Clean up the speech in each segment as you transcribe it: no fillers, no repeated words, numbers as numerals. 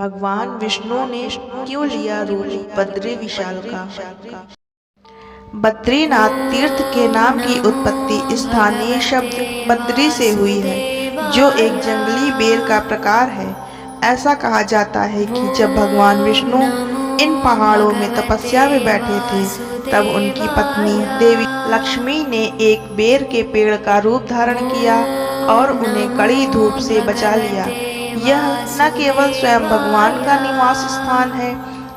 भगवान विष्णु ने क्यों लिया रूप बद्री विशाल का। बद्रीनाथ तीर्थ के नाम की उत्पत्ति स्थानीय शब्द बद्री से हुई है, जो एक जंगली बेर का प्रकार है। ऐसा कहा जाता है कि जब भगवान विष्णु इन पहाड़ों में तपस्या में बैठे थे, तब उनकी पत्नी देवी लक्ष्मी ने एक बेर के पेड़ का रूप धारण किया और उन्हें कड़ी धूप से बचा लिया। यह न केवल स्वयं भगवान का निवास स्थान है,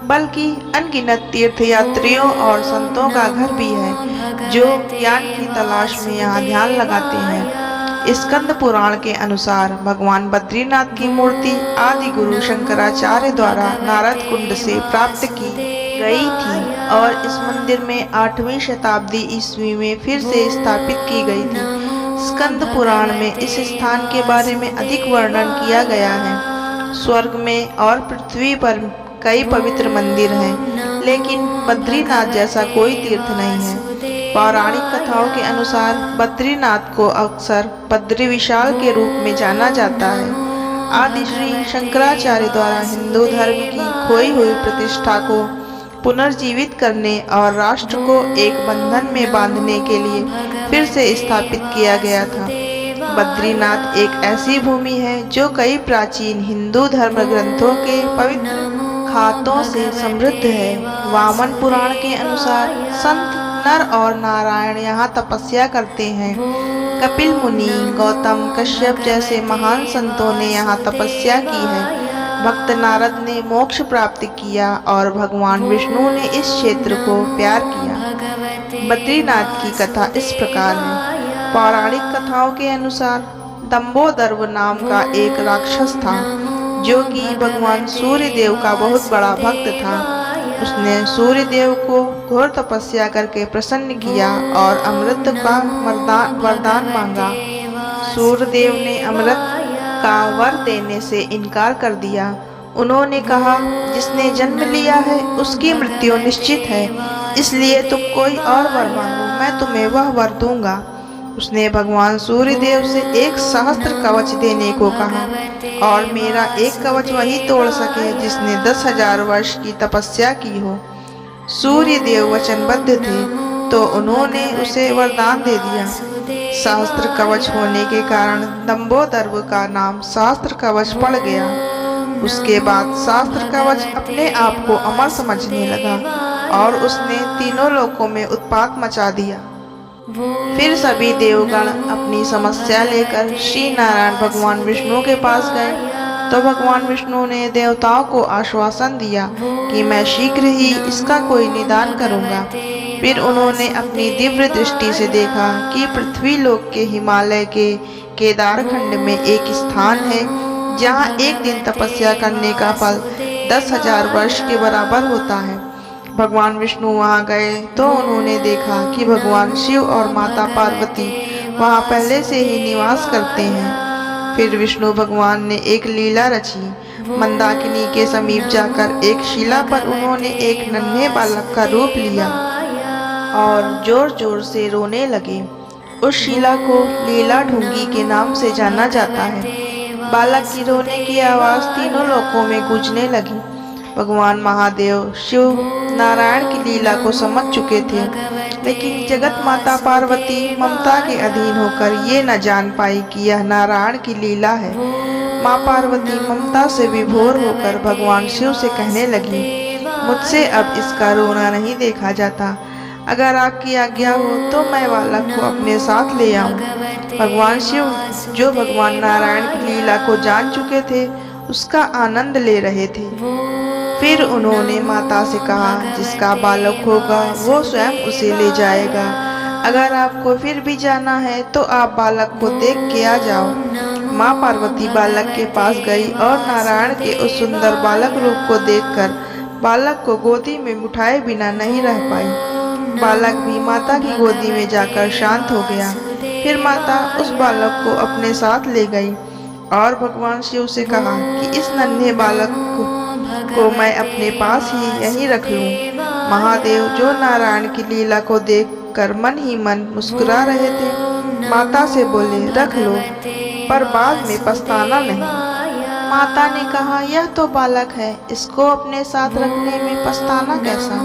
बल्कि अनगिनत तीर्थयात्रियों और संतों का घर भी है, जो ज्ञान की तलाश में यहाँ ध्यान लगाते हैं। स्कंद पुराण के अनुसार भगवान बद्रीनाथ की मूर्ति आदि गुरु शंकराचार्य द्वारा नारद कुंड से प्राप्त की गई थी और इस मंदिर में 8वीं शताब्दी ईस्वी में फिर से स्थापित की गई थी। स्कंद पुराण में इस स्थान के बारे में अधिक वर्णन किया गया है। स्वर्ग में और पृथ्वी पर कई पवित्र मंदिर हैं, लेकिन बद्रीनाथ जैसा कोई तीर्थ नहीं है। पौराणिक कथाओं के अनुसार बद्रीनाथ को अक्सर बद्री विशाल के रूप में जाना जाता है। आदि श्री शंकराचार्य द्वारा हिंदू धर्म की खोई हुई प्रतिष्ठा को पुनर्जीवित करने और राष्ट्र को एक बंधन में बांधने के लिए फिर से स्थापित किया गया था। बद्रीनाथ एक ऐसी भूमि है जो कई प्राचीन हिंदू धर्म ग्रंथों के पवित्र खातों से समृद्ध है। वामन पुराण के अनुसार संत नर और नारायण यहाँ तपस्या करते हैं। कपिल मुनि, गौतम, कश्यप जैसे महान संतों ने यहाँ तपस्या की है। भक्त नारद ने मोक्ष प्राप्त किया और भगवान विष्णु ने इस क्षेत्र को प्यार किया। बद्रीनाथ की कथा इस प्रकार है। पौराणिक कथाओं के अनुसार दंबोदर्व नाम का एक राक्षस था, जो कि भगवान सूर्य देव का बहुत बड़ा भक्त था। उसने सूर्य देव को घोर तपस्या करके प्रसन्न किया और अमृत का वरदान मांगा। सूर्य देव ने अमृत का वर देने से इनकार कर दिया। उन्होंने कहा, जिसने जन्म लिया है उसकी मृत्यु निश्चित है, इसलिए तुम कोई और वर मांगो, मैं तुम्हें वह वर दूंगा। उसने भगवान सूर्य देव से एक सहस्त्र कवच देने को कहा, और मेरा एक कवच वही तोड़ सके जिसने 10,000 वर्ष की तपस्या की हो। सूर्य देव वचनबद्ध थे, तो उन्होंने उसे वरदान दे दिया। सहस्त्र कवच होने के कारण दंबोदर्व का नाम सहस्त्र कवच पड़ गया। उसके बाद सहस्त्र कवच अपने आप को अमर समझने लगा और उसने तीनों लोकों में उत्पात मचा दिया। फिर सभी देवगण अपनी समस्या लेकर श्री नारायण भगवान विष्णु के पास गए, तो भगवान विष्णु ने देवताओं को आश्वासन दिया कि मैं शीघ्र ही इसका कोई निदान करूंगा। फिर उन्होंने अपनी दिव्य दृष्टि से देखा कि पृथ्वी लोक के हिमालय के केदारखंड में एक स्थान है, जहाँ एक दिन तपस्या करने का फल 10,000 वर्ष के बराबर होता है। भगवान विष्णु वहाँ गए तो उन्होंने देखा कि भगवान शिव और माता पार्वती वहाँ पहले से ही निवास करते हैं। फिर विष्णु भगवान ने एक लीला रची। मंदाकिनी के समीप जाकर एक शिला पर उन्होंने एक नन्हे बालक का रूप लिया और जोर जोर से रोने लगे। उस शिला को लीला ढूंगी के नाम से जाना जाता है। बालक की रोने की आवाज़ तीनों लोकों में गूंजने लगी। भगवान महादेव शिव नारायण की लीला को समझ चुके थे, लेकिन जगत माता पार्वती ममता के अधीन होकर ये न जान पाई कि यह नारायण की लीला है। माँ पार्वती ममता से विभोर होकर भगवान शिव से कहने लगी, मुझसे अब इसका रोना नहीं देखा जाता। अगर आपकी आज्ञा हो तो मैं बालक को अपने साथ ले आऊं। भगवान शिव, जो भगवान नारायण की लीला को जान चुके थे, उसका आनंद ले रहे थे। फिर उन्होंने माता से कहा, जिसका बालक होगा वो स्वयं उसे ले जाएगा। अगर आपको फिर भी जाना है तो आप बालक को देख के आ जाओ। माँ पार्वती बालक के पास गई और नारायण के उस सुंदर बालक रूप को देखकर बालक को गोदी में उठाए बिना नहीं रह पाई। बालक भी माता की गोदी में जाकर शांत हो गया। फिर माता उस बालक को अपने साथ ले गई और भगवान शिव से कहा कि इस नन्हे बालक को मैं अपने पास ही यहीं रख लूं। महादेव, जो नारायण की लीला को देखकर मन ही मन मुस्कुरा रहे थे, माता से बोले, रख लो, पर बाद में पछताना नहीं। माता ने कहा, यह तो बालक है, इसको अपने साथ रखने में पछताना कैसा।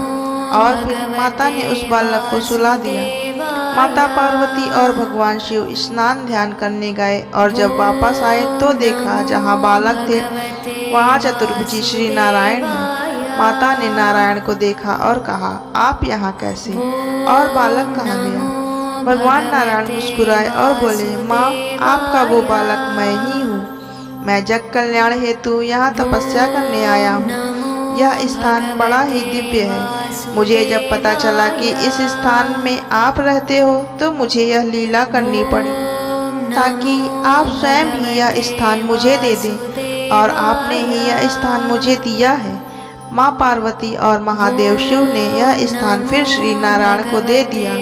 और फिर माता ने उस बालक को सुला दिया। माता पार्वती और भगवान शिव स्नान ध्यान करने गए और जब वापस आए तो देखा जहाँ बालक थे वहाँ चतुर्भुजी श्री नारायण हैं। माता ने नारायण को देखा और कहा, आप यहाँ कैसे और बालक कहाँ गया। भगवान नारायण मुस्कुराए और बोले, माँ, आपका वो बालक मैं ही हूँ। मैं जग कल्याण हेतु यहाँ तपस्या करने आया हूँ। यह स्थान बड़ा ही दिव्य है। मुझे जब पता चला कि इस स्थान में आप रहते हो तो मुझे यह लीला करनी पड़ी ताकि आप स्वयं ही यह स्थान मुझे दे दें, और आपने ही यह स्थान मुझे दिया है। माँ पार्वती और महादेव शिव ने यह स्थान फिर श्री नारायण को दे दिया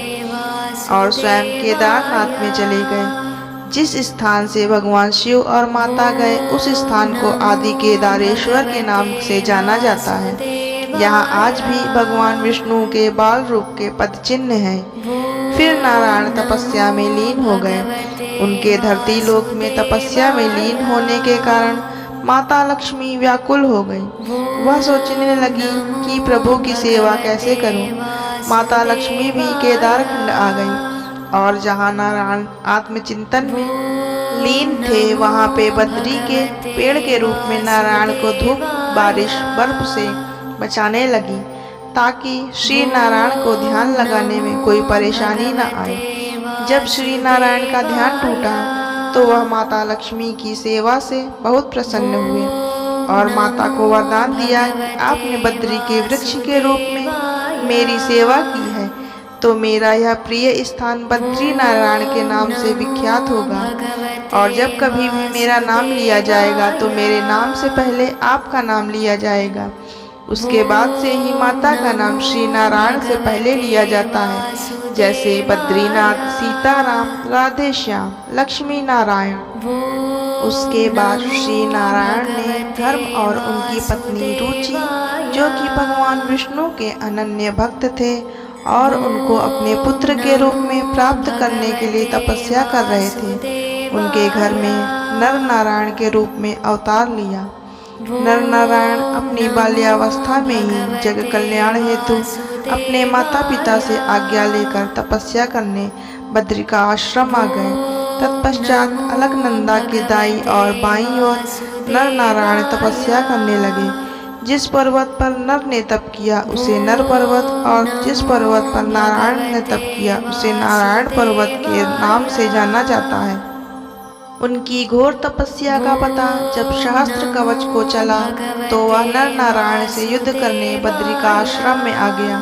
और स्वयं केदारनाथ में चले गए। जिस स्थान से भगवान शिव और माता गए उस स्थान को आदि केदारेश्वर के नाम से जाना जाता है। यहाँ आज भी भगवान विष्णु के बाल रूप के पद चिन्ह हैं। फिर नारायण तपस्या में लीन हो गए। उनके धरती लोक में तपस्या में लीन होने के कारण माता लक्ष्मी व्याकुल हो गई। वह सोचने लगी कि प्रभु की सेवा कैसे करूं। माता लक्ष्मी भी केदारखंड आ गई और जहाँ नारायण आत्मचिंतन में लीन थे वहाँ पे बद्री के पेड़ के रूप में नारायण को धूप, बारिश, बर्फ से बचाने लगी ताकि श्री नारायण को ध्यान लगाने में कोई परेशानी न आए। जब श्री नारायण का ध्यान टूटा तो वह माता लक्ष्मी की सेवा से बहुत प्रसन्न हुए और माता को वरदान दिया कि आपने बद्री के वृक्ष के रूप में मेरी सेवा की है तो मेरा यह प्रिय स्थान बद्री नारायण के नाम से विख्यात होगा, और जब कभी भी मेरा नाम लिया जाएगा तो मेरे नाम से पहले आपका नाम लिया जाएगा। उसके बाद से ही माता का नाम श्री नारायण से पहले लिया जाता है, जैसे बद्रीनाथ, सीताराम, राधे श्याम, लक्ष्मी नारायण। उसके बाद श्री नारायण ने धर्म और उनकी पत्नी रुचि, जो कि भगवान विष्णु के अनन्य भक्त थे और उनको अपने पुत्र के रूप में प्राप्त करने के लिए तपस्या कर रहे थे, उनके घर में नर नारायण के रूप में अवतार लिया। नर नारायण अपनी बाल्यावस्था में ही जग कल्याण हेतु अपने माता पिता से आज्ञा लेकर तपस्या करने बद्री का आश्रम आ गए। तत्पश्चात अलकनंदा के दाई और बाईं ओर नर नारायण तपस्या करने लगे। जिस पर्वत पर नर ने तप किया उसे नर पर्वत, और जिस पर्वत पर नारायण ने तप किया उसे नारायण पर्वत के नाम से जाना जाता है। उनकी घोर तपस्या का पता जब सहस्त्र कवच को चला तो वह नर नारायण से युद्ध करने बद्री का आश्रम में आ गया।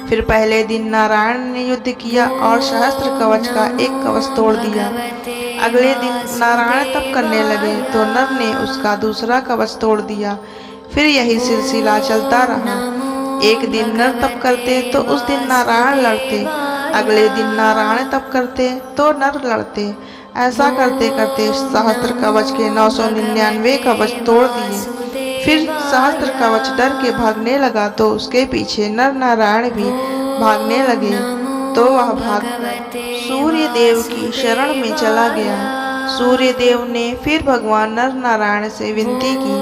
फिर पहले दिन नारायण ने युद्ध किया और सहस्त्र कवच का एक कवच तोड़ दिया। अगले दिन नारायण तप करने लगे तो नर ने उसका दूसरा कवच तोड़ दिया। फिर यही सिलसिला चलता रहा। एक दिन नर तप करते तो उस दिन नारायण लड़ते, अगले दिन नारायण तप करते तो नर लड़ते। ऐसा करते करते सहस्त्र कवच के 999 कवच तोड़ दिए। फिर सहस्त्र कवच डर के भागने लगा तो उसके पीछे नर नारायण भी भागने लगे तो वह भाग सूर्य देव की शरण में चला गया। सूर्य देव ने फिर भगवान नर नारायण से विनती की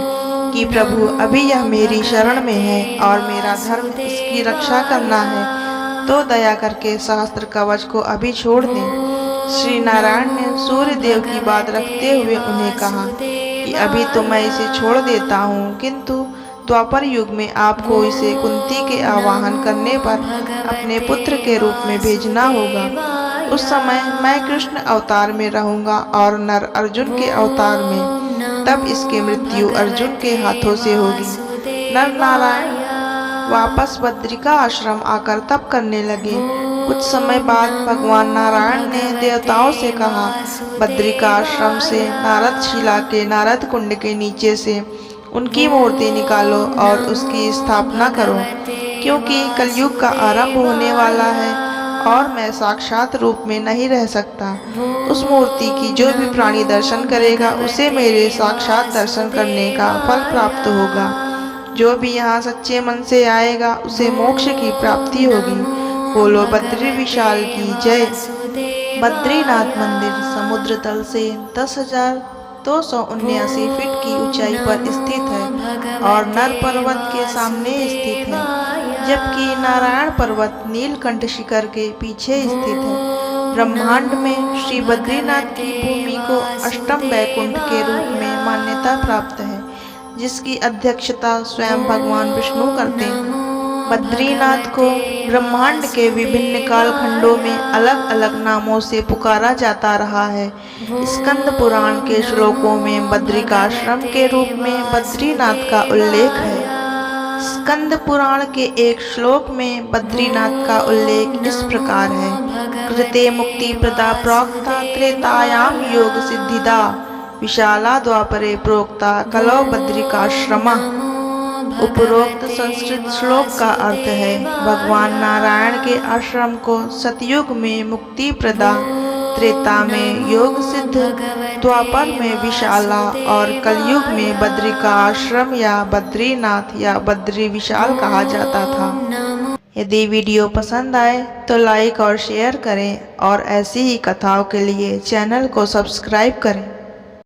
कि प्रभु अभी यह मेरी शरण में है और मेरा धर्म इसकी रक्षा करना है, तो दया करके सहस्त्र कवच को अभी छोड़ दें। श्री नारायण ने सूर्य देव की बात रखते हुए उन्हें कहा कि अभी तो मैं इसे छोड़ देता हूँ, किंतु द्वापर युग में आपको इसे कुंती के आवाहन करने पर अपने पुत्र के रूप में भेजना होगा। उस समय मैं कृष्ण अवतार में रहूंगा और नर अर्जुन के अवतार में, तब इसकी मृत्यु अर्जुन के हाथों से होगी। नर नारायण वापस बद्रिका आश्रम आकर तप करने लगे। कुछ समय बाद भगवान नारायण ने देवताओं से कहा, बद्रिका आश्रम से नारद शिला के नारद कुंड के नीचे से उनकी मूर्ति निकालो और उसकी स्थापना करो, क्योंकि कलयुग का आरंभ होने वाला है और मैं साक्षात रूप में नहीं रह सकता। उस मूर्ति की जो भी प्राणी दर्शन करेगा उसे मेरे साक्षात दर्शन करने का फल प्राप्त होगा। जो भी यहाँ सच्चे मन से आएगा उसे मोक्ष की प्राप्ति होगी। बोलो बद्री विशाल की जय। बद्रीनाथ मंदिर समुद्र तल से 10,000 279 फीट की ऊंचाई पर स्थित है और नर पर्वत के सामने स्थित है, जबकि नारायण पर्वत नीलकंठ शिखर के पीछे स्थित है। ब्रह्मांड में श्री बद्रीनाथ की भूमि को अष्टम वैकुंठ के रूप में मान्यता प्राप्त है, जिसकी अध्यक्षता स्वयं भगवान विष्णु करते हैं। बद्रीनाथ को ब्रह्मांड के विभिन्न कालखंडों में अलग अलग नामों से पुकारा जाता रहा है। स्कंद पुराण के श्लोकों में बद्रिकाश्रम के रूप में बद्रीनाथ का उल्लेख है। स्कंद पुराण के एक श्लोक में बद्रीनाथ का उल्लेख इस प्रकार है: कृते मुक्ति प्रदा प्रोक्ता त्रेतायाम योग सिद्धिदा विशाला द्वापरे प्रोक्ता कलौ बद्रिकाश्रमः। उपरोक्त संस्कृत श्लोक का अर्थ है, भगवान नारायण के आश्रम को सतयुग में मुक्ति प्रदा, त्रेता में योग सिद्ध, द्वापर में विशाला और कलयुग में बद्रिका आश्रम या बद्रीनाथ या बद्री विशाल कहा जाता था। यदि वीडियो पसंद आए तो लाइक और शेयर करें और ऐसी ही कथाओं के लिए चैनल को सब्सक्राइब करें।